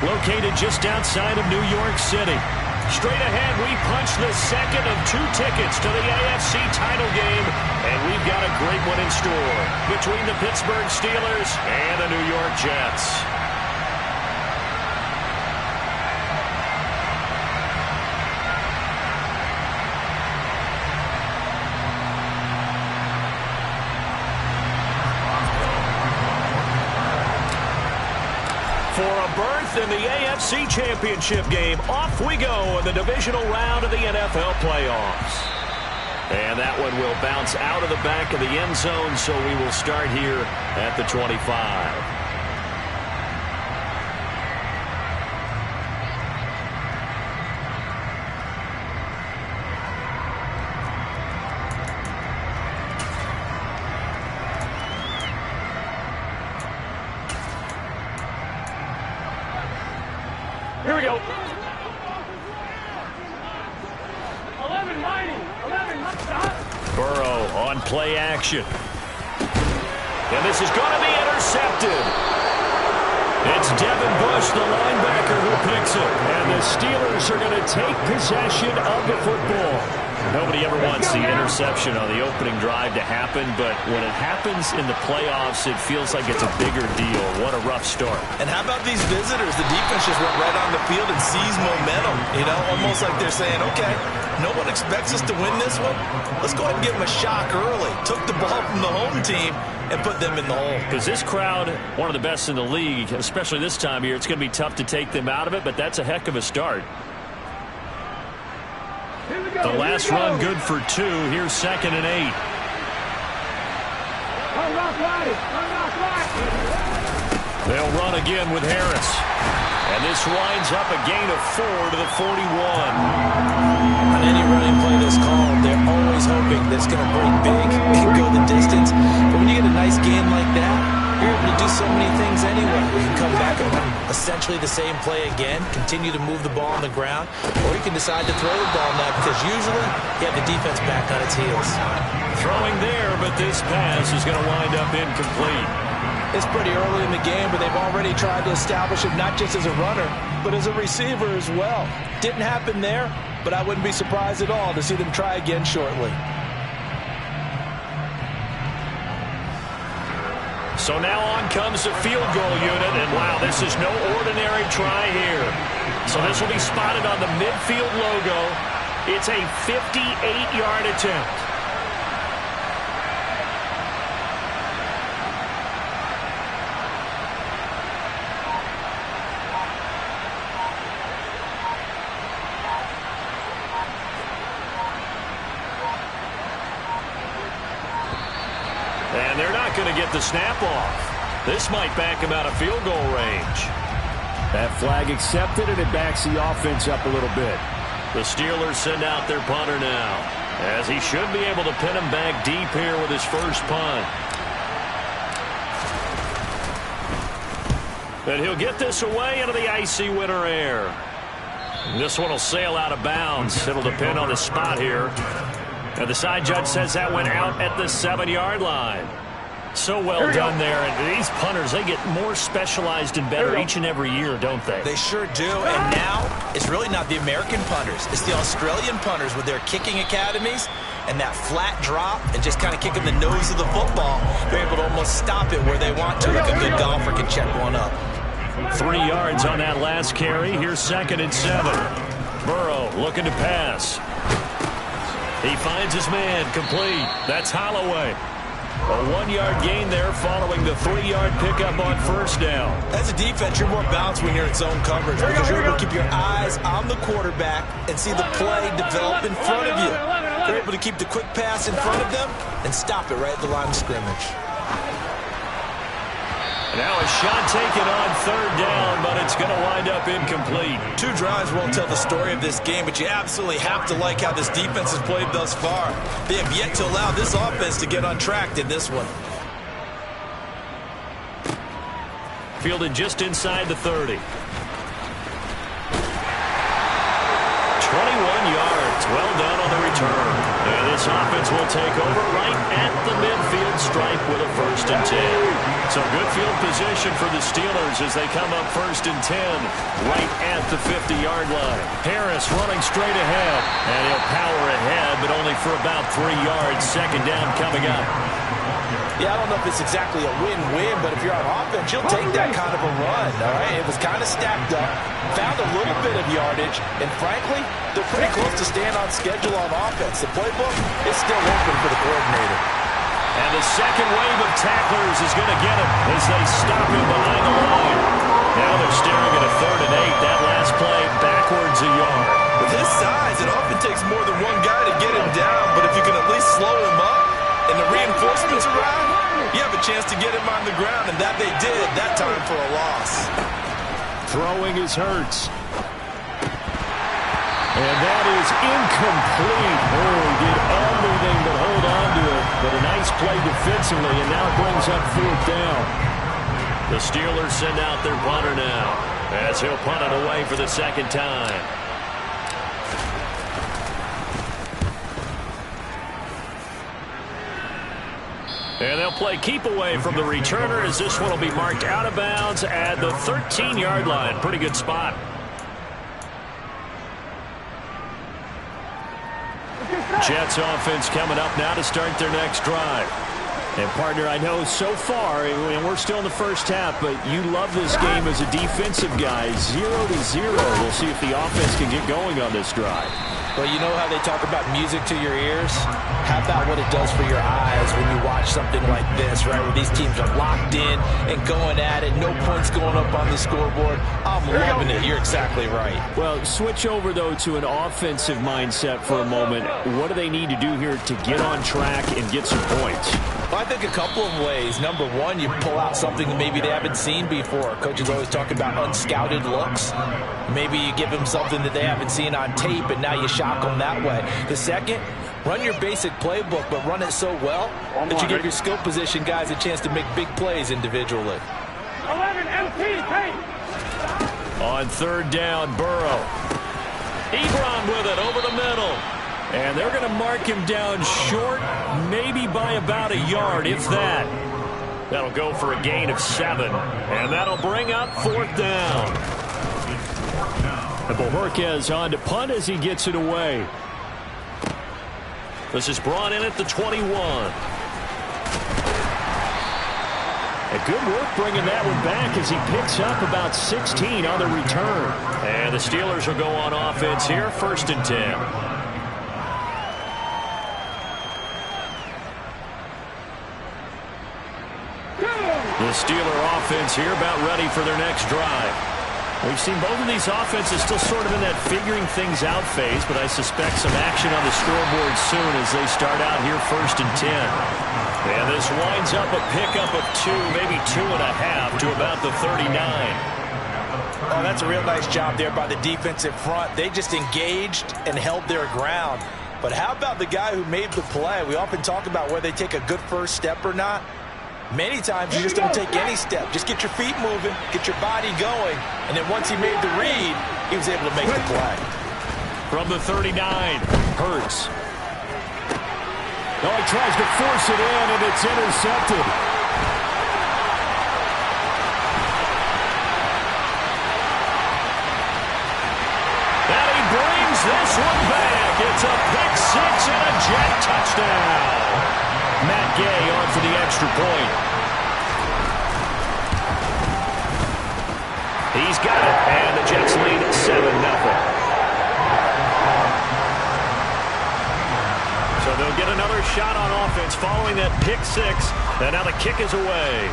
Located just outside of New York City. Straight ahead, we punch the second of 2 tickets to the AFC title game, and we've got a great one in store between the Pittsburgh Steelers and the New York Jets. For a berth in the AFC Championship game, off we go in the divisional round of the NFL playoffs. And that one will bounce out of the back of the end zone, so we will start here at the 25. Here we go. 11 Burrow on play action. And this is going to be intercepted. It's Devin Bush, the linebacker, who picks it. And the Steelers are going to take possession of the football. Nobody ever wants the interception on the opening drive to happen, but when it happens in the playoffs, it feels like it's a bigger deal. What a rough start. And how about these visitors? The defense just went right on the field and seized momentum, almost like they're saying, okay, no one expects us to win this one. Let's go ahead and give them a shock early. Took the ball from the home team and put them in the hole. Because this crowd, one of the best in the league, especially this time of year, it's going to be tough to take them out of it, but that's a heck of a start. The last run good for 2. Here's 2nd and 8. They'll run again with Harris. And this winds up a gain of 4 to the 41. On any running play that's called, they're always hoping that it's going to break big and go the distance. But when you get a nice gain like that, you're able to do so many things anyway. You can come back and run essentially the same play again, continue to move the ball on the ground, or you can decide to throw the ball now because usually you have the defense back on its heels. Throwing there, but this pass is going to wind up incomplete. It's pretty early in the game, but they've already tried to establish him not just as a runner, but as a receiver as well. Didn't happen there, but I wouldn't be surprised at all to see them try again shortly. So now on comes the field goal unit, and wow, this is no ordinary try here. So this will be spotted on the midfield logo. It's a 58-yard attempt. And they're not going to get the snap off. This might back him out of field goal range. That flag accepted, and it backs the offense up a little bit. The Steelers send out their punter now, as he should be able to pin him back deep here with his first punt. And he'll get this away into the icy winter air. This one will sail out of bounds. It'll depend on the spot here. And the side judge says that went out at the 7-yard line. So well done there. And these punters, they get more specialized and better each and every year, don't they? They sure do. And now it's really not the American punters. It's the Australian punters with their kicking academies and that flat drop and just kind of kicking the nose of the football. They're able to almost stop it where they want to, like a good golfer can check one up. 3 yards on that last carry. Here's 2nd and 7. Burrow looking to pass. He finds his man, complete. That's Holloway. A 1-yard gain there following the 3-yard pickup on first down. As a defense, you're more balanced when you're in zone coverage because you're able to keep your eyes on the quarterback and see the play develop in front of you. You're able to keep the quick pass in front of them and stop it right at the line of scrimmage. Now a shot taken on 3rd down, but it's going to wind up incomplete. 2 drives won't tell the story of this game, but you absolutely have to like how this defense has played thus far. They have yet to allow this offense to get on track in this one. Fielded just inside the 30. 21 yards. Well done on the return. And this offense will take over right at the midfield stripe with a 1st and 10. So good field position for the Steelers as they come up 1st and 10 right at the 50-yard line. Harris running straight ahead, and he'll power ahead, but only for about 3 yards. 2nd down coming up. Yeah, I don't know if it's exactly a win-win, but if you're on offense, you'll take that kind of a run, all right? It was kind of stacked up, found a little bit of yardage, and frankly, they're pretty close to staying on schedule on offense. The playbook is still open for the coordinator. And the second wave of tacklers is going to get him as they stop him behind the line. Now they're staring at a 3rd and 8. That last play backwards a yard. With his size, it often takes more than one guy to get him down, but if you can at least slow him up and the reinforcements around, you have a chance to get him on the ground, and that they did that time for a loss. Throwing is Hurts. And that is incomplete. Oh, he did everything but hold on to it. But a nice play defensively, and now brings up 4th down. The Steelers send out their punter now, as he'll punt it away for the 2nd time. And they'll play keep away from the returner as this one will be marked out of bounds at the 13-yard line. Pretty good spot. Jets offense coming up now to start their next drive. And, partner, I know so far, and we're still in the first half, but you love this game as a defensive guy. 0-0. We'll see if the offense can get going on this drive. Well, you know how they talk about music to your ears? How about what it does for your eyes when you watch something like this, right, where these teams are locked in and going at it, no points going up on the scoreboard? I'm loving it. You're exactly right. Well, switch over, though, to an offensive mindset for a moment. What do they need to do here to get on track and get some points? Well, I think a couple of ways. Number one, you pull out something that maybe they haven't seen before. Coaches always talk about unscouted looks. Maybe you give them something that they haven't seen on tape, and now you shock them that way. The second, run your basic playbook, but run it so well that you give your skill position guys a chance to make big plays individually. 11 MT, On 3rd down, Burrow. Ebron with it over the middle. And they're going to mark him down short, maybe by about a yard, if that. That'll go for a gain of 7. And that'll bring up 4th down. And Bohorquez on to punt as he gets it away. This is brought in at the 21. And good work bringing that one back as he picks up about 16 on the return. And the Steelers will go on offense here, 1st and 10. The Steeler offense here about ready for their next drive. We've seen both of these offenses still sort of in that figuring things out phase, but I suspect some action on the scoreboard soon as they start out here 1st and 10. And this winds up a pickup of 2, maybe 2.5 to about the 39. Oh, that's a real nice job there by the defensive front. They just engaged and held their ground. But how about the guy who made the play? We often talk about whether they take a good first step or not. Many times you just don't take any step. Just get your feet moving, get your body going, and then once he made the read, he was able to make the play. From the 39, Hurts. Oh, he tries to force it in, and it's intercepted. And he brings this one back. It's a pick 6 and a Jet touchdown. Matt Gay on for the extra point. He's got it, and the Jets lead 7-0. So they'll get another shot on offense following that pick 6, and now the kick is away.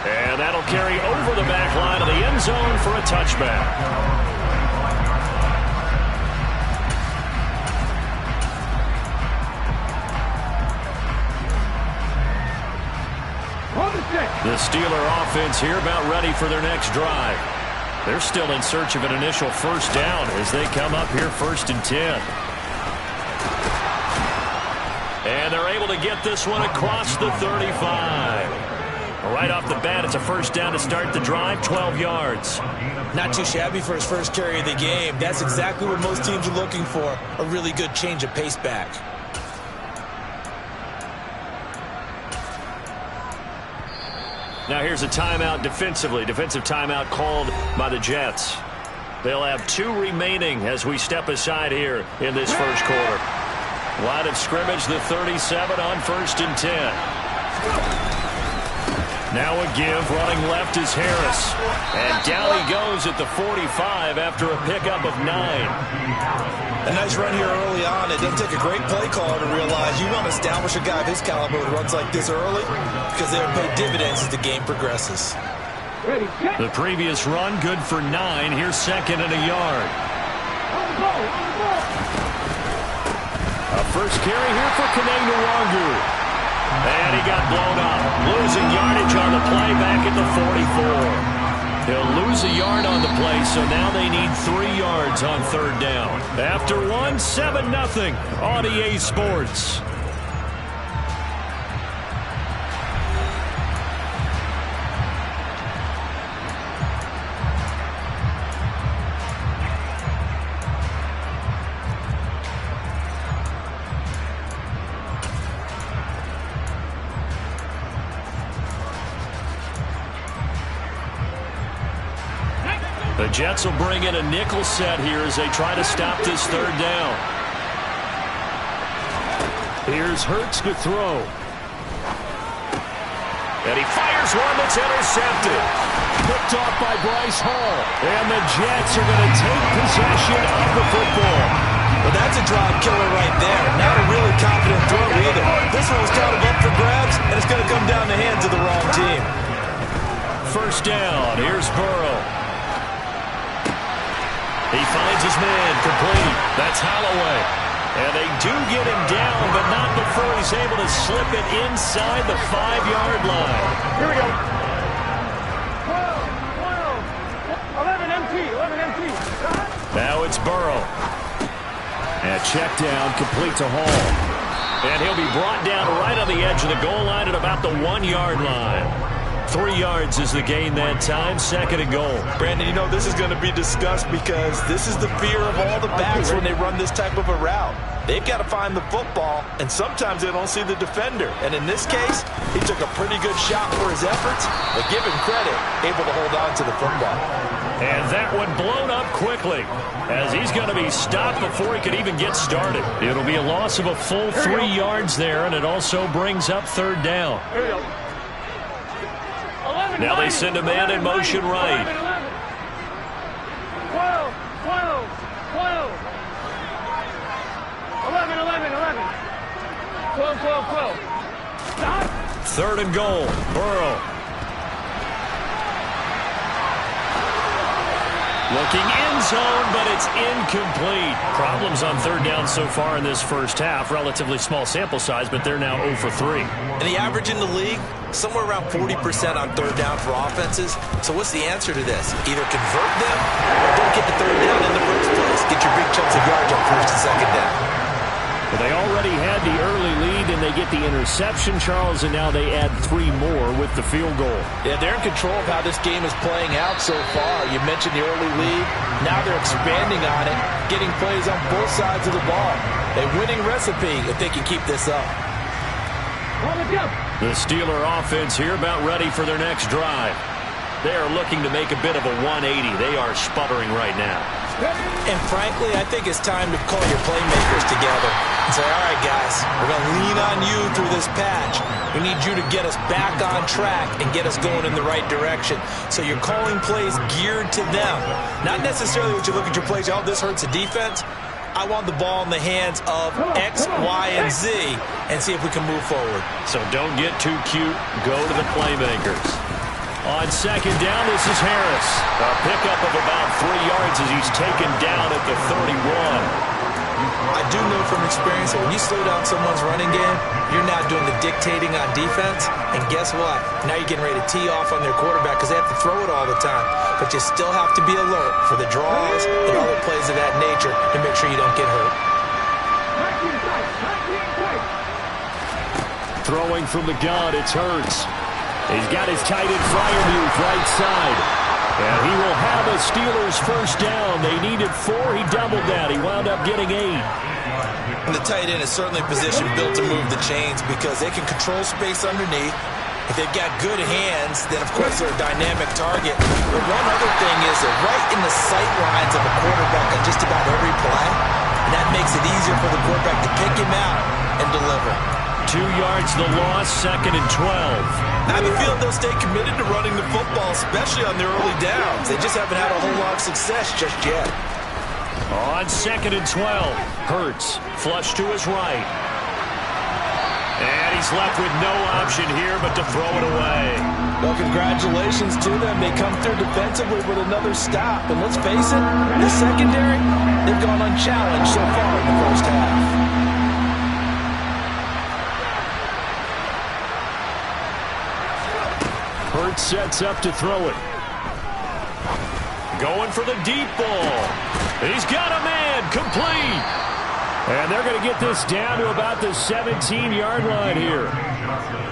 And that'll carry over the back line of the end zone for a touchback. The Steeler offense here about ready for their next drive. They're still in search of an initial 1st down as they come up here 1st and 10. And they're able to get this one across the 35. Right off the bat, it's a 1st down to start the drive, 12 yards. Not too shabby for his first carry of the game. That's exactly what most teams are looking for, a really good change of pace back. Now here's a timeout defensively. Defensive timeout called by the Jets. They'll have 2 remaining as we step aside here in this first quarter. Line of scrimmage, the 37 on 1st and 10. Now a give. Running left is Harris. And down he goes at the 45 after a pickup of 9. A nice run here early on. It doesn't take a great play caller to realize you want to establish a guy of his caliber who runs like this early because they'll pay dividends as the game progresses. The previous run, good for 9. Here's 2nd and a yard. A first carry here for Kaneng Nwangu. And he got blown up. Losing yardage on the play back at the 44. He'll lose a yard on the play, so now they need 3 yards on 3rd down. After 1, 7-0 on EA Sports. The Jets will bring in a nickel set here as they try to stop this 3rd down. Here's Hurts to throw. And he fires one that's intercepted. Picked off by Bryce Hall. And the Jets are going to take possession of the football. Well, that's a drive killer right there. Not a really confident throw either. This one was kind of up for grabs, and it's going to come down the hands of the wrong team. 1st down. Here's Burrow. He finds his man, complete. That's Holloway. And they do get him down, but not before he's able to slip it inside the 5-yard line. Here we go. 12, 11 empty, 11 empty. Now it's Burrow. And check down, complete to Hall. And he'll be brought down right on the edge of the goal line at about the 1-yard line. 3 yards is the gain that time. 2nd and goal. Brandon, you know this is going to be discussed because this is the fear of all the backs when they run this type of a route. They've got to find the football, and sometimes they don't see the defender. And in this case, he took a pretty good shot for his efforts, but give him credit, able to hold on to the football. And that one blown up quickly as he's going to be stopped before he could even get started. It'll be a loss of a full 3 yards there, and it also brings up 3rd down. Now they send a man in motion right. 12, 12, 12. 11, 11, 11. 12, 12, 12. 3rd and goal. Burrow. Looking end zone, but it's incomplete. Problems on 3rd down so far in this first half. Relatively small sample size, but they're now 0 for 3. And the average in the league, somewhere around 40% on 3rd down for offenses. So what's the answer to this? Either convert them or don't get the 3rd down in the first place. Get your big chunks of yards on 1st and 2nd down. Well, they already had the early lead, and they get the interception, Charles, and now they add 3 more with the field goal. Yeah, they're in control of how this game is playing out so far. You mentioned the early lead. Now they're expanding on it, getting plays on both sides of the ball. A winning recipe if they can keep this up. The Steeler offense here about ready for their next drive. They are looking to make a bit of a 180. They are sputtering right now. And frankly, I think it's time to call your playmakers together and say, all right, guys, we're going to lean on you through this patch. We need you to get us back on track and get us going in the right direction. So you're calling plays geared to them. Not necessarily what you look at your plays, oh, this hurts the defense. I want the ball in the hands of X, Y, and Z and see if we can move forward. So don't get too cute. Go to the playmakers. On 2nd down, this is Harris. A pickup of about 3 yards as he's taken down at the 31. I do know from experience that when you slow down someone's running game, you're now doing the dictating on defense. And guess what? Now you're getting ready to tee off on their quarterback because they have to throw it all the time. But you still have to be alert for the draws and other plays of that nature to make sure you don't get hurt. Throwing from the gun, it's Hurts. He's got his tight end Freiermuth right side. And he will have a Steelers first down. They needed 4. He doubled that. He wound up getting 8. And the tight end is certainly a position built to move the chains because they can control space underneath. If they've got good hands, then, of course, they're a dynamic target. But one other thing is they're right in the sight lines of a quarterback on just about every play. And that makes it easier for the quarterback to pick him out and deliver. 2 yards the loss, 2nd and 12. I have a feeling they'll stay committed to running the football, especially on their early downs. They just haven't had a whole lot of success just yet. On 2nd and 12, Hurts flush to his right. And he's left with no option here but to throw it away. Well, congratulations to them. They come through defensively with another stop. And let's face it, the secondary, they've gone unchallenged so far in the first half. Hurts sets up to throw it. Going for the deep ball. He's got a man, complete. And they're going to get this down to about the 17-yard line here.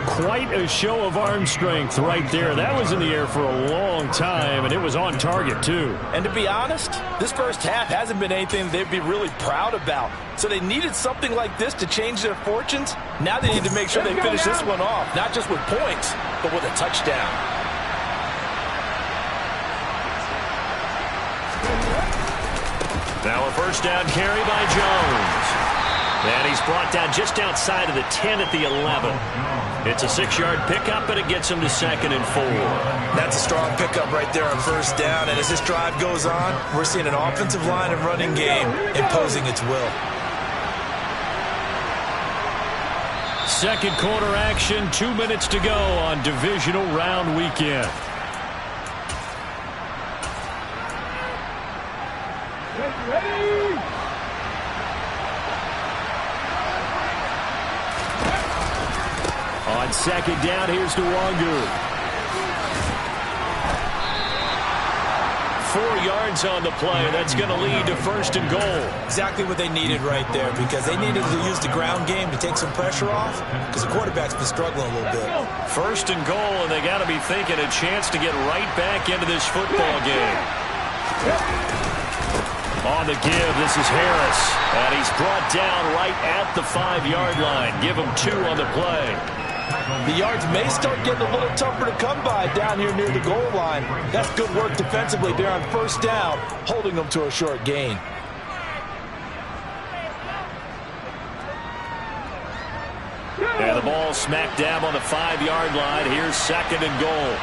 Quite a show of arm strength right there. That was in the air for a long time, and it was on target, too. And to be honest, this first half hasn't been anything they'd be really proud about. So they needed something like this to change their fortunes. Now they need to make sure they finish this one off, not just with points, but with a touchdown. Now a first down carry by Jones. And he's brought down just outside of the 10 at the 11. It's a 6-yard pickup, and it gets him to 2nd and 4. That's a strong pickup right there on first down. And as this drive goes on, we're seeing an offensive line and running game imposing its will. Second quarter action, 2 minutes to go on divisional round weekend. Ready? On second down, here's Nwangu. 4 yards on the play. That's going to lead to 1st and goal. Exactly what they needed right there, because they needed to use the ground game to take some pressure off, because the quarterback's been struggling a little bit. 1st and goal, and they got to be thinking a chance to get right back into this football game. On the give, this is Harris, and he's brought down right at the 5-yard line. Give him 2 on the play. The yards may start getting a little tougher to come by down here near the goal line. That's good work defensively there on first down, holding them to a short gain. And the ball smack dab on the 5-yard line. Here's 2nd and goal.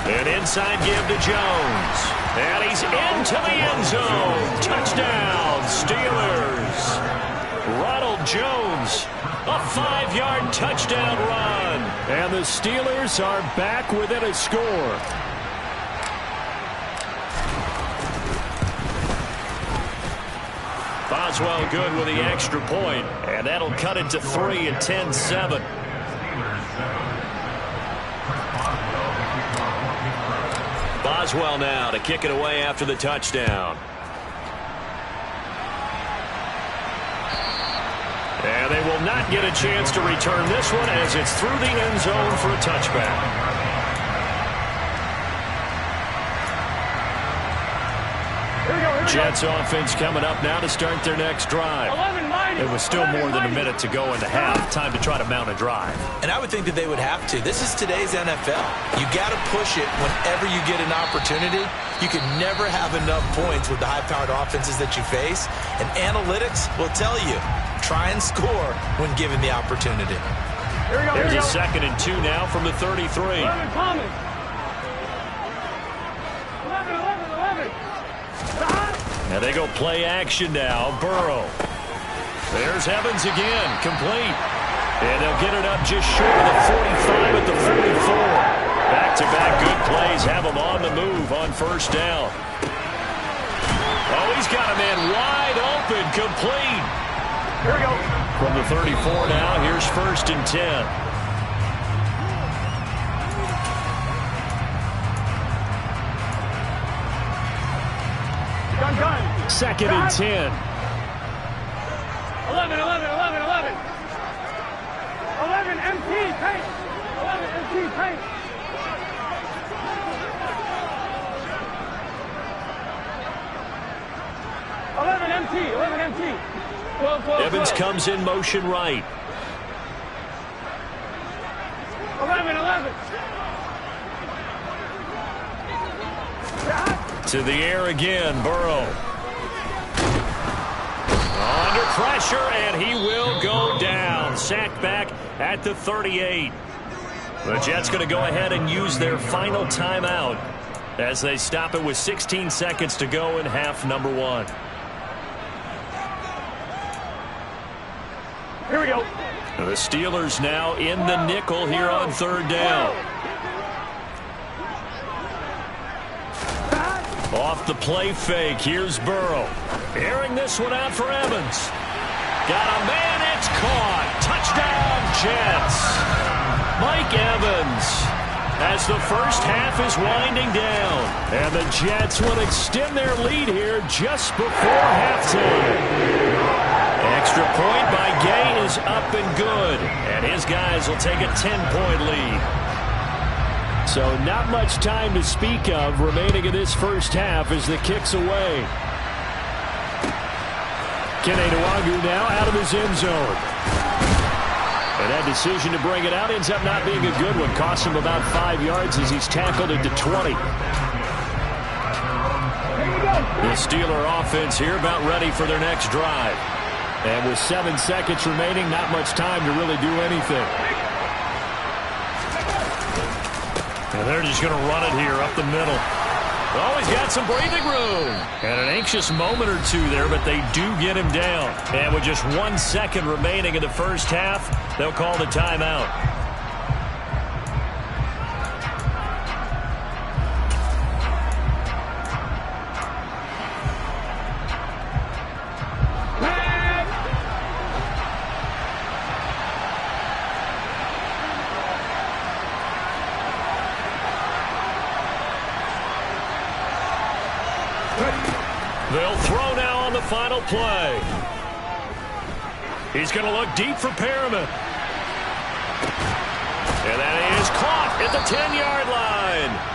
An inside give to Jones. And he's into the end zone. Touchdown, Steelers. Ronald Jones, a 5-yard touchdown run. And the Steelers are back within a score. Boswell good with the extra point, and that'll cut it to 3 and 10-7. Boswell now to kick it away after the touchdown. And they will not get a chance to return this one as it's through the end zone for a touchback. Jets offense coming up now to start their next drive. It was still more than a minute to go in the half. Time to try to mount a drive. And I would think that they would have to. This is today's NFL. You got to push it whenever you get an opportunity. You can never have enough points with the high-powered offenses that you face. And analytics will tell you, try and score when given the opportunity. There's a 2nd and 2 now from the 33. 11. And they go play action now. Burrow. There's Evans again, complete. And they'll get it up just short of the 45 at the 44. Back-to-back good plays have them on the move on first down. Oh, he's got a man wide open, complete. Here we go. From the 34 now, here's 1st and 10. Gun. 2nd and 10. 11. 11 MT, paint. 11 MT, paint. 11 MT. 12. Evans comes in motion right. To the air again, Burrow. Under pressure, and he will go down. Sacked back at the 38. The Jets going to go ahead and use their final timeout as they stop it with 16 seconds to go in half number 1. Here we go. The Steelers now in the nickel here on 3rd down. Off the play fake, here's Burrow. Airing this one out for Evans. Got a man, it's caught. Touchdown, Jets. Mike Evans as the first half is winding down. And the Jets will extend their lead here just before halftime. Extra point by Gay is up and good. And his guys will take a 10-point lead. So not much time to speak of remaining in this first half as the kick's away. Kene Nwagu now out of his end zone. And that decision to bring it out ends up not being a good one. Costs him about 5 yards as he's tackled at the 20. The Steeler offense here about ready for their next drive. And with 7 seconds remaining, not much time to really do anything. And they're just going to run it here up the middle. Oh, he's got some breathing room. And an anxious moment or two there, but they do get him down. And with just 1 second remaining in the first half, they'll call the timeout. They'll throw now on the final play. He's going to look deep for Perriman. And that is caught at the 10-yard line.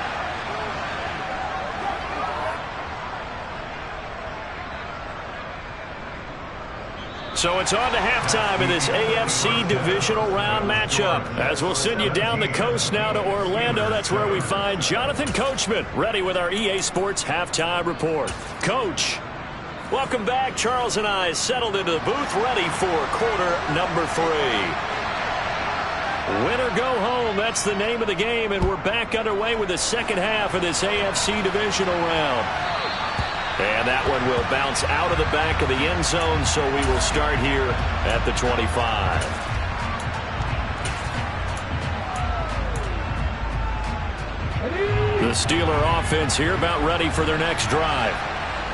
So it's on to halftime in this AFC divisional round matchup. As we'll send you down the coast now to Orlando. That's where we find Jonathan Coachman ready with our EA Sports halftime report. Coach, welcome back. Charles and I settled into the booth ready for quarter number 3. Win or go home, that's the name of the game, and we're back underway with the second half of this AFC divisional round. And that one will bounce out of the back of the end zone, so we will start here at the 25. The Steeler offense here about ready for their next drive.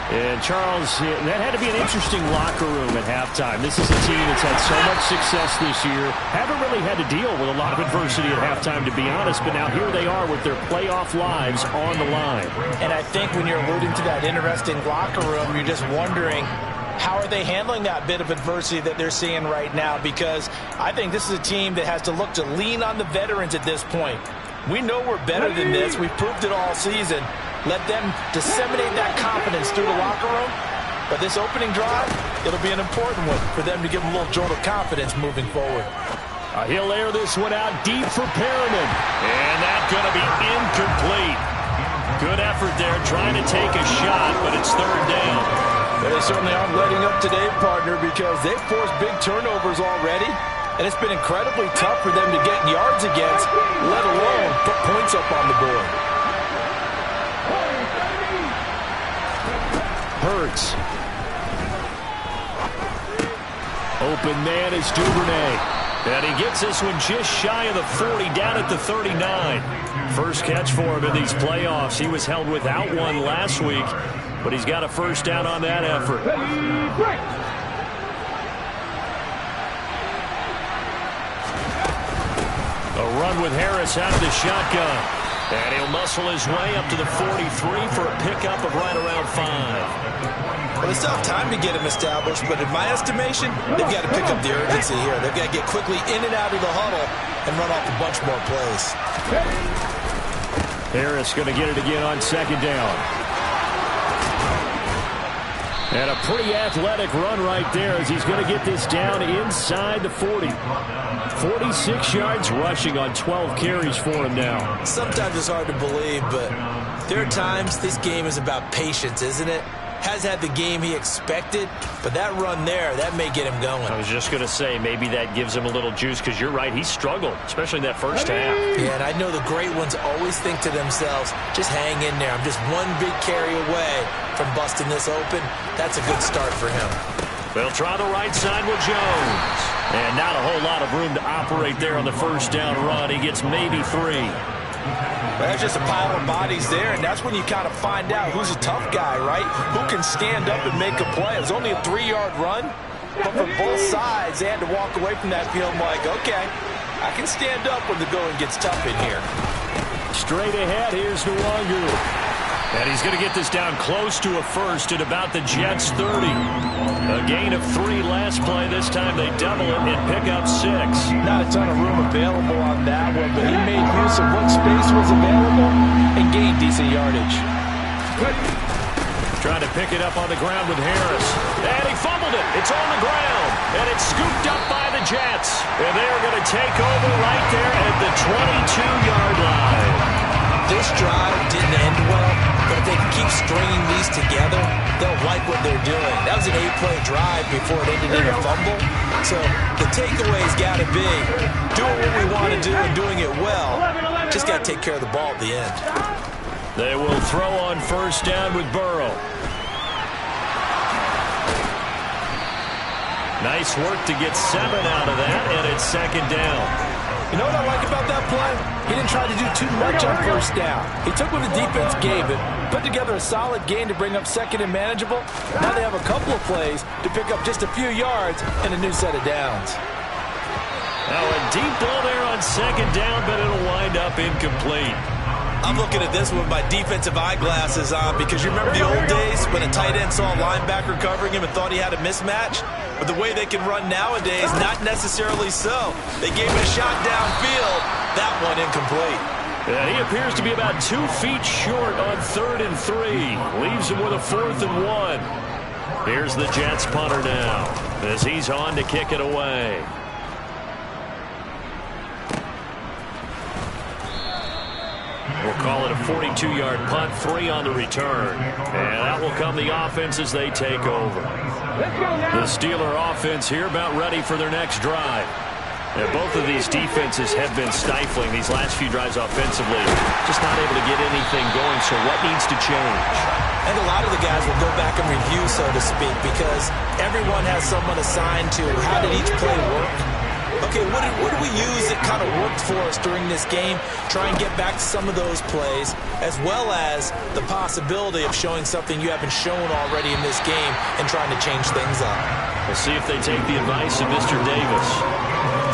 And, Charles, that had to be an interesting locker room at halftime. This is a team that's had so much success this year. Haven't really had to deal with a lot of adversity at halftime, to be honest. But now here they are with their playoff lives on the line. And I think when you're alluding to that interesting locker room, you're just wondering, how are they handling that bit of adversity that they're seeing right now? Because I think this is a team that has to look to lean on the veterans at this point. We know we're better than this. We've proved it all season. Let them disseminate that confidence through the locker room. But this opening drive, it'll be an important one for them to give them a little jolt of confidence moving forward. He'll air this one out deep for Perriman. And that's going to be incomplete. Good effort there trying to take a shot, but it's third down. But they certainly aren't letting up today, partner, because they've forced big turnovers already. And it's been incredibly tough for them to get yards against, let alone put points up on the board. Hurts. Open man is Duvernay. And he gets this one just shy of the 40, down at the 39. First catch for him in these playoffs. He was held without one last week, but he's got a first down on that effort. A run with Harris out of the shotgun. And he'll muscle his way up to the 43 for a pickup of right around 5. Well, they still have time to get him established, but in my estimation, they've got to pick up the urgency here. They've got to get quickly in and out of the huddle and run off a bunch more plays. Harris going to get it again on second down. And a pretty athletic run right there as he's going to get this down inside the 40. 46 yards rushing on 12 carries for him now. Sometimes it's hard to believe, but there are times this game is about patience, isn't it? Has had the game he expected, but that run there, that may get him going. I was just going to say, maybe that gives him a little juice, because you're right, he struggled, especially in that first half. Yeah, and I know the great ones always think to themselves, just hang in there. I'm just one big carry away from busting this open. That's a good start for him. They'll try the right side with Jones. And not a whole lot of room to operate there on the first down run. He gets maybe 3. There's just a pile of bodies there, and that's when you kind of find out who's a tough guy, right? Who can stand up and make a play. It was only a 3-yard run, but for both sides, they had to walk away from that field like, okay, I can stand up when the going gets tough in here. Straight ahead, here's Nwangu. And he's going to get this down close to a first at about the Jets' 30. A gain of 3 last play. This time they double it and pick up 6. Not a ton of room available on that one, but he made use of what space was available and gained decent yardage. Trying to pick it up on the ground with Harris. And he fumbled it. It's on the ground. And it's scooped up by the Jets. And they're going to take over right there at the 22-yard line. This drive didn't end well, but if they can keep stringing these together, they'll like what they're doing. That was an 8-play drive before it ended in a fumble. So the takeaway's got to be doing what we want to do and doing it well. Just got to take care of the ball at the end. They will throw on first down with Burrow. Nice work to get 7 out of that, and it's second down. You know what I like about that play? He didn't try to do too much on first down. He took what the defense gave him, put together a solid gain to bring up second and manageable. Now they have a couple of plays to pick up just a few yards and a new set of downs. Now a deep ball there on second down, but it'll wind up incomplete. I'm looking at this with my defensive eyeglasses on because you remember the old days when a tight end saw a linebacker covering him and thought he had a mismatch? But the way they can run nowadays, not necessarily so. They gave him a shot downfield. That one incomplete. And he appears to be about 2 feet short on 3rd and 3. Leaves him with a 4th and 1. Here's the Jets punter now as he's on to kick it away. We'll call it a 42-yard punt, 3 on the return. And that will come the offense as they take over. The Steeler offense here about ready for their next drive. And both of these defenses have been stifling these last few drives offensively. Just not able to get anything going, so what needs to change? And a lot of the guys will go back and review, so to speak, because everyone has someone assigned to how did each play work. Okay, what do we use that kind of worked for us during this game? Try and get back to some of those plays, as well as the possibility of showing something you haven't shown already in this game and trying to change things up. We'll see if they take the advice of Mr. Davis.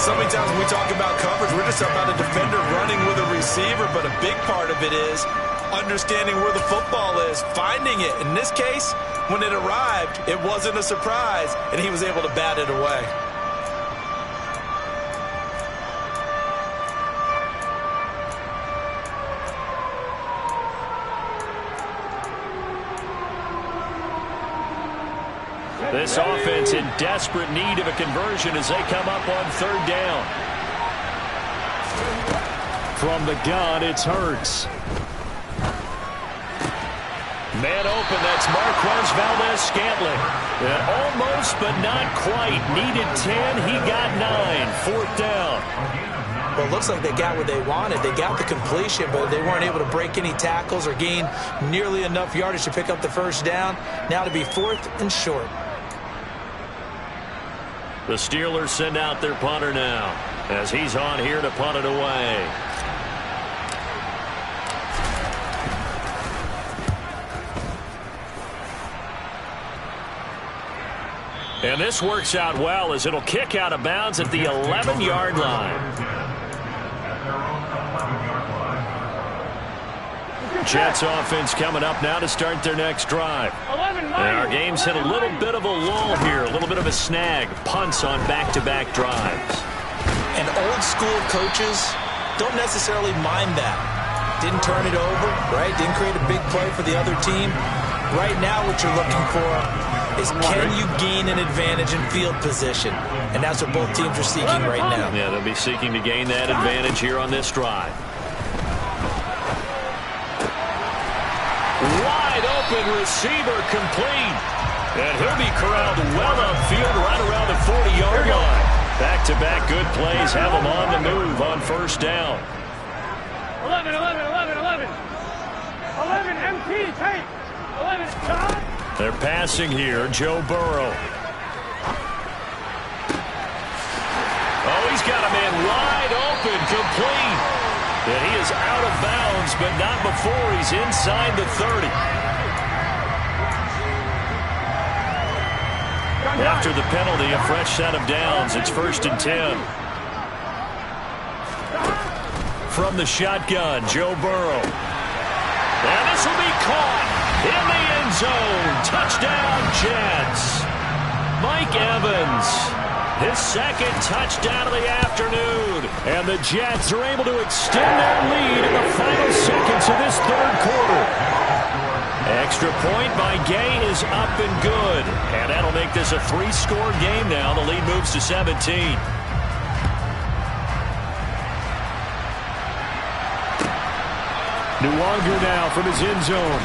So many times when we talk about coverage, we're just about a defender running with a receiver, but a big part of it is understanding where the football is, finding it. In this case, when it arrived, it wasn't a surprise, and he was able to bat it away. This offense in desperate need of a conversion as they come up on 3rd down. From the gun, it's Hurts. Man open, that's Marquez Valdez-Scantling. Almost, but not quite. Needed 10, he got 9. 4th down. Well, it looks like they got what they wanted. They got the completion, but they weren't able to break any tackles or gain nearly enough yardage to pick up the first down. Now to be 4th and short. The Steelers send out their punter now as he's on here to punt it away. And this works out well as it'll kick out of bounds at the 11-yard line. Jets offense coming up now to start their next drive. And our game's hit a little bit of a lull here, a little bit of a snag. Punts on back-to-back drives. And old school coaches don't necessarily mind that. Didn't turn it over, right? Didn't create a big play for the other team. Right now what you're looking for is can you gain an advantage in field position? And that's what both teams are seeking right now. Yeah, they'll be seeking to gain that advantage here on this drive. Wide open receiver complete. And he'll be corralled well upfield right around the 40-yard line. Back-to-back good plays have them on the move on first down. 11, MT, take. 11, shot. They're passing here, Joe Burrow. Oh, he's got a man wide open, complete. And he is out of bounds, but not before he's inside the 30. After the penalty, a fresh set of downs. It's 1st and 10. From the shotgun, Joe Burrow. And this will be caught in the end zone. Touchdown, Jets. Mike Evans, his second touchdown of the afternoon. And the Jets are able to extend their lead in the final seconds of this third quarter. Extra point by Gay is up and good. And that'll make this a 3-score game now. The lead moves to 17. Nuwanger now from his end zone.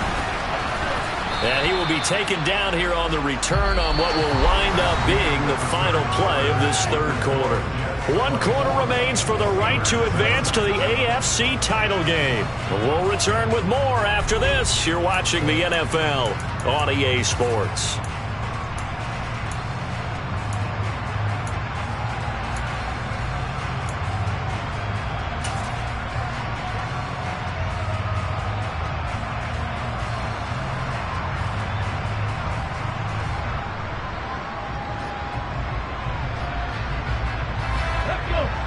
And he will be taken down here on the return on what will wind up being the final play of this third quarter. 1 quarter remains for the right to advance to the AFC title game. We'll return with more after this. You're watching the NFL on EA Sports.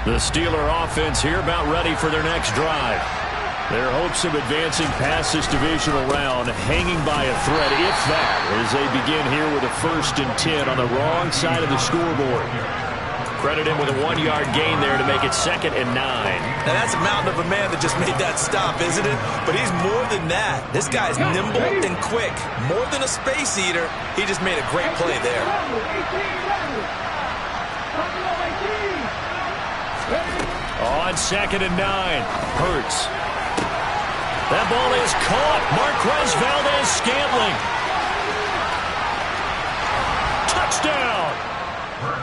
The Steeler offense here about ready for their next drive. Their hopes of advancing past this divisional round hanging by a thread, if that, as they begin here with a 1st and 10 on the wrong side of the scoreboard. Credit him with a 1-yard gain there to make it 2nd and 9. Now that's a mountain of a man that just made that stop, isn't it? But he's more than that. This guy's nimble and quick. More than a space eater, he just made a great play there. On 2nd and 9, Hurts. That ball is caught. Marquez Valdez-Scantling. Touchdown.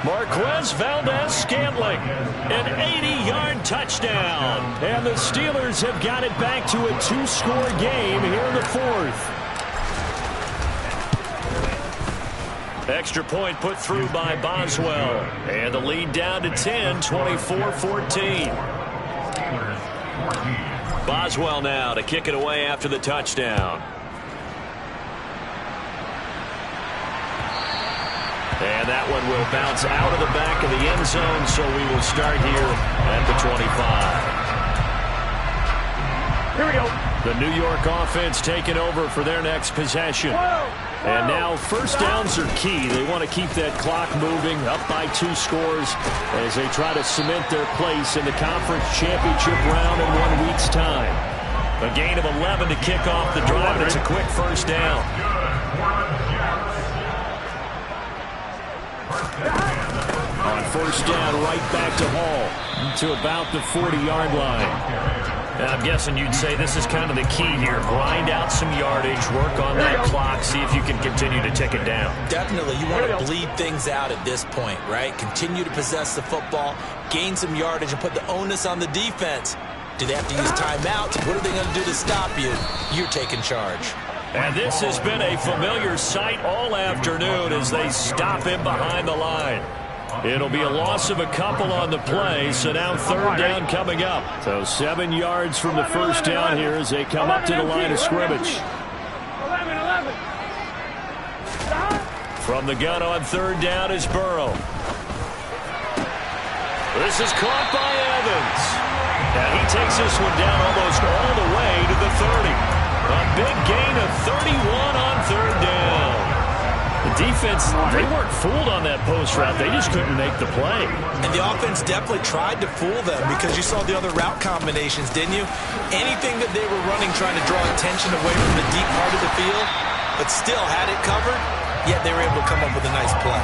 Marquez Valdez-Scantling. An 80-yard touchdown. And the Steelers have got it back to a 2-score game here in the 4th. Extra point put through by Boswell. And the lead down to 10, 24-14. Boswell now to kick it away after the touchdown. And that one will bounce out of the back of the end zone, so we will start here at the 25. Here we go. The New York offense taking over for their next possession. And now first downs are key. They want to keep that clock moving, up by 2 scores as they try to cement their place in the conference championship round in 1 week's time. A gain of 11 to kick off the drive, and it's a quick first down. On first down, right back to Hall, to about the 40-yard line. And I'm guessing you'd say this is kind of the key here. Grind out some yardage, work on that clock, see if you can continue to tick it down. Definitely. You want to bleed things out at this point, right? Continue to possess the football, gain some yardage, and put the onus on the defense. Do they have to use timeouts? What are they going to do to stop you? You're taking charge. And this has been a familiar sight all afternoon as they stop him behind the line. It'll be a loss of a couple on the play, so now third down coming up. So 7 yards from the first down here as they come up to the line of scrimmage. 11. From the gun on third down is Burrow. This is caught by Evans. And he takes this one down almost all the way to the 30. A big gain of 31 on third down. The defense, they weren't fooled on that post route. They just couldn't make the play. And the offense definitely tried to fool them because you saw the other route combinations, didn't you? Anything that they were running trying to draw attention away from the deep part of the field, but still had it covered, yet they were able to come up with a nice play.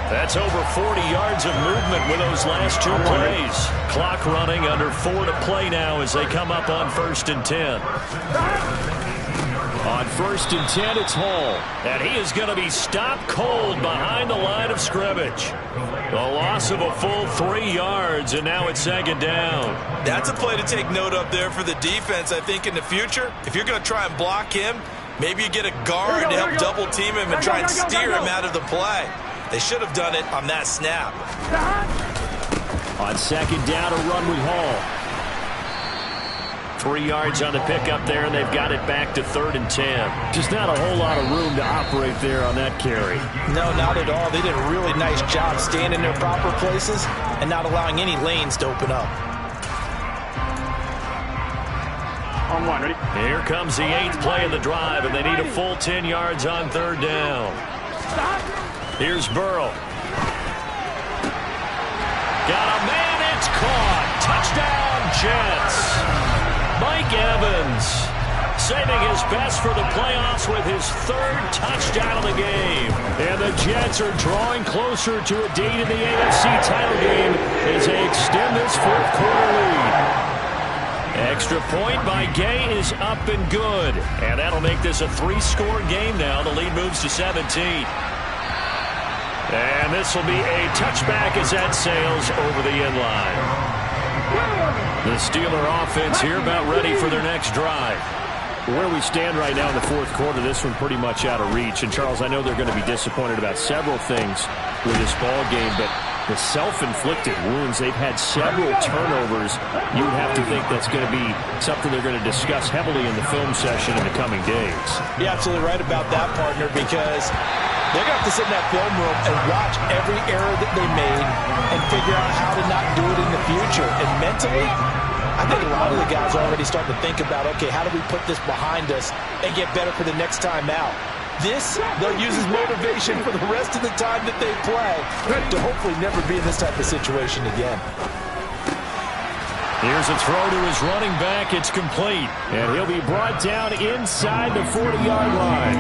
That's over 40 yards of movement with those last two plays. Clock running, under 4 to play now as they come up on 1st and 10. On 1st and 10, it's Hall. And he is going to be stopped cold behind the line of scrimmage. A loss of a full 3 yards, and now it's 2nd down. That's a play to take note of there for the defense, I think, in the future. If you're going to try and block him, maybe you get a guard to help double team him and try and steer him out of the play. They should have done it on that snap. On 2nd down, a run with Hall. 3 yards on the pickup there, and they've got it back to 3rd and 10. Just not a whole lot of room to operate there on that carry. No, not at all. They did a really nice job staying in their proper places and not allowing any lanes to open up. On 1, ready? Here comes the 8th play of the drive, and they need a full 10 yards on 3rd down. Stop. Here's Burrow. Got a man, it's caught. Touchdown, Jets. Mike Evans saving his best for the playoffs with his 3rd touchdown of the game. And the Jets are drawing closer to a date in the AFC title game as they extend this 4th quarter lead. Extra point by Gay is up and good. And that'll make this a 3-score game now. The lead moves to 17. And this will be a touchback as that sails over the end line. The Steeler offense here about ready for their next drive. Where we stand right now in the 4th quarter, this one pretty much out of reach. And, Charles, I know they're going to be disappointed about several things with this ball game, but the self-inflicted wounds, they've had several turnovers. You would have to think that's going to be something they're going to discuss heavily in the film session in the coming days. You're absolutely right about that, partner, because they're going to have to sit in that film room and watch every error that they made and figure out how to not do it in the future. And mentally, I think a lot of the guys are already starting to think about, okay, how do we put this behind us and get better for the next time out? This, they'll use as motivation for the rest of the time that they play to hopefully never be in this type of situation again. Here's a throw to his running back. It's complete. And he'll be brought down inside the 40-yard line.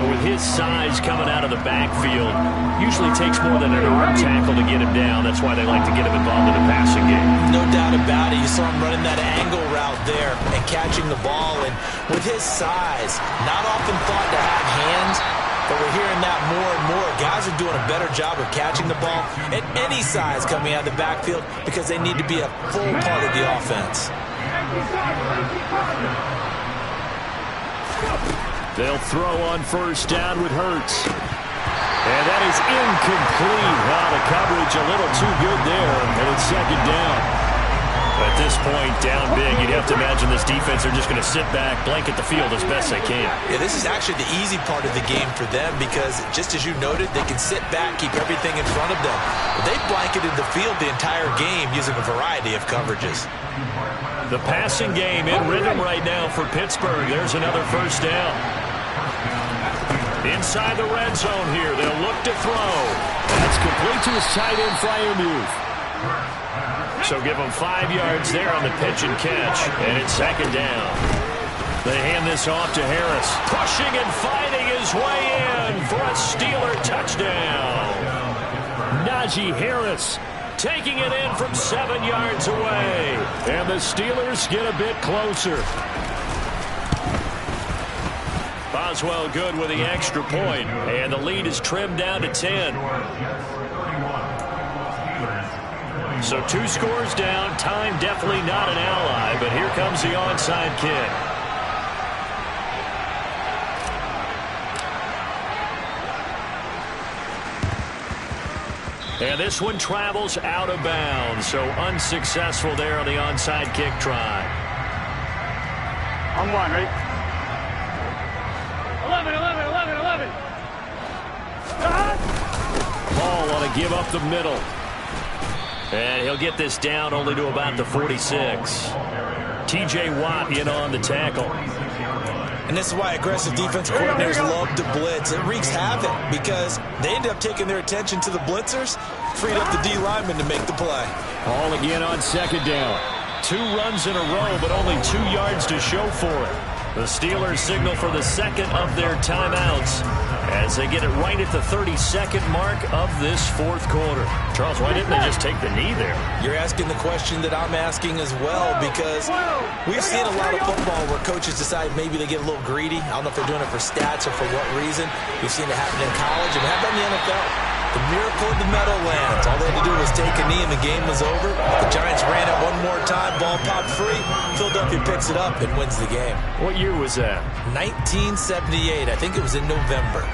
With his size coming out of the backfield, usually takes more than an arm tackle to get him down. That's why they like to get him involved in the passing game. No doubt about it. You saw him running that angle route there and catching the ball. And with his size, not often thought to have hands, but we're hearing that more and more. Guys are doing a better job of catching the ball at any size coming out of the backfield because they need to be a full part of the offense. They'll throw on 1st down with Hurts. And that is incomplete. Wow, the coverage a little too good there. And it's 2nd down. At this point, down big, you'd have to imagine this defense are just going to sit back, blanket the field as best they can. Yeah, this is actually the easy part of the game for them because, just as you noted, they can sit back, keep everything in front of them. But they've blanketed the field the entire game using a variety of coverages. The passing game in rhythm right now for Pittsburgh. There's another 1st down. Inside the red zone here, they'll look to throw. That's complete to his tight end, Freiermuth. So give him 5 yards there on the pitch and catch, and it's 2nd down. They hand this off to Harris, pushing and fighting his way in for a Steeler touchdown. Najee Harris taking it in from 7 yards away, and the Steelers get a bit closer. Boswell good with the extra point, and the lead is trimmed down to 10. So 2 scores down. Time definitely not an ally, but here comes the onside kick. And this one travels out of bounds, so unsuccessful there on the onside kick try. On 1, ready? 11, 11, 11, 11. Stop. Ball want to give up the middle. And he'll get this down only to about the 46. T.J. Watt in on the tackle. And this is why aggressive defense coordinators love to blitz. It wreaks havoc because they end up taking their attention to the blitzers, freed up the D lineman to make the play. Ball again on 2nd down. 2 runs in a row, but only 2 yards to show for it. The Steelers signal for the 2nd of their timeouts as they get it right at the 32nd mark of this fourth quarter. Charles, why didn't they just take the knee there? You're asking the question that I'm asking as well, because we've seen a lot of football where coaches decide maybe they get a little greedy. I don't know if they're doing it for stats or for what reason. We've seen it happen in college and how about in the NFL? The miracle of the Meadowlands. All they had to do was take a knee and the game was over. The Giants ran it one more time. Ball popped free. Philadelphia picks it up and wins the game. What year was that? 1978. I think it was in November.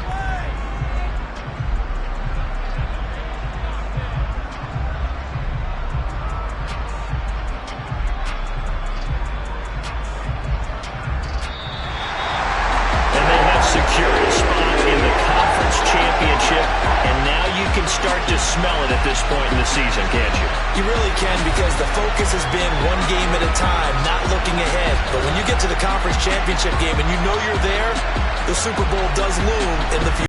And they have secured a spot in the conference championship, and now you can start to smell it at this point in the season, can't you? You really can, because the focus has been one game at a time, not looking ahead. But when you get to the conference championship game and you know you're there, the Super Bowl does loom in the future.